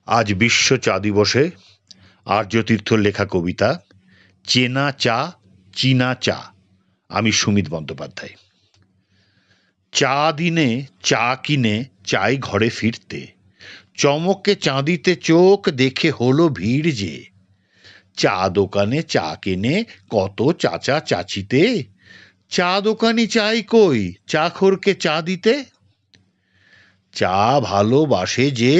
আজ বিশ্ব চা দিবসে আর্যতীর্থর লেখা কবিতা চেনা চা চীনা চা। আমি সুমিত বন্দ্যোপাধ্যায়। চা দিনে চা কিনে চাই ঘরে ফিরতে, চমকে চাঁদিতে চোখ দেখে হলো ভিড় যে। চা দোকানে চা কেনে কত চাচা চাচিতে, চা দোকানি চাই কই চাখরকে চা দিতে। চা ভালোবাসে যে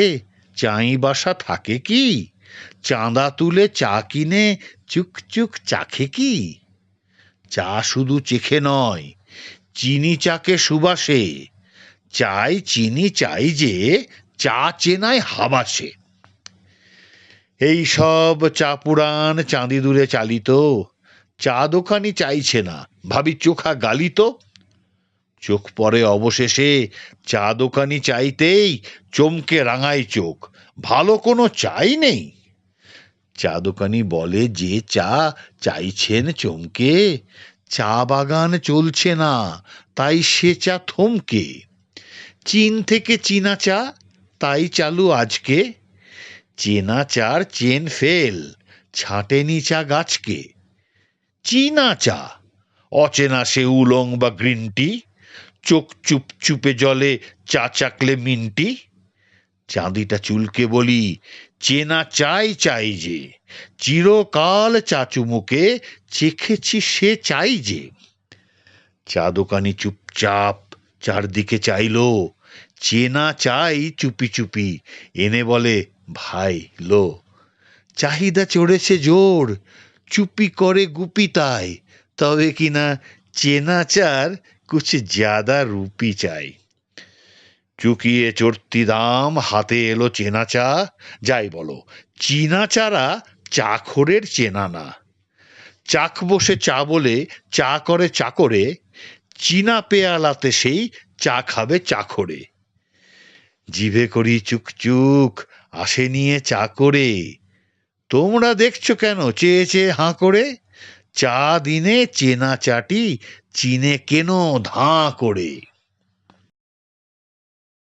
চাই বাসা থাকে কি, চাঁদা তুলে চা কিনে চুক চুক চাখে কি। চা শুধু চেখে নয়, চিনি চাকে সুবাসে, চাই চিনি চাই যে চা চেনায় হাবাসে। এই সব চা পুরাণ চাঁদি দূরে চালিত, চা দোকানি চাইছে না ভাবি চোখা গালিত। চোখ পড়ে অবশেষে চা দোকানি চাইতেই চমকে রাঙায় চোখ, ভালো কোনো চাই নেই। চা দোকানি বলে যে চা চাইছেন চমকে, চা বাগান চলছে না তাই সে চা থমকে। চীন থেকে চীনা চা তাই চালু আজকে, চেনা চার চেন ফেল ছাঁটেনি চা গাছকে। চীনা চা অচেনা সে উলং বা গ্রিন টি, চোখ চুপ চুপে জলে চা চাকলে মিনটি। চাঁদিটা চুলকে বলি চেনা চাই চাই যে, চিরকাল চা চুমুকে চেখেছি সে চাই যে। চা দোকানি চুপচাপ চারদিকে চাইলো, চেনা চাই চুপি চুপি এনে বলে ভাই লো। চাহিদা চড়েছে জোর, চুপি করে গুপি তাই, তবে কিনা চেনা চার কুছ জ্যাদা রুপি চাই। চুকিয়ে চড়তি দাম হাতে এলো চেনা চা, যাই বলো চীনা চারা চাখরের চেনা না। চাক বসে চা বলে চা করে চাকরে, চীনা পেয়ালাতে সেই চা খাবে চাখরে। জিভে করি চুকচুক আসে নিয়ে চা করে, তোমরা দেখছো কেন চেয়ে চেয়ে হাঁ করে। চা দিনে চেনা চাটি চিনে কেন ধাঁ করে।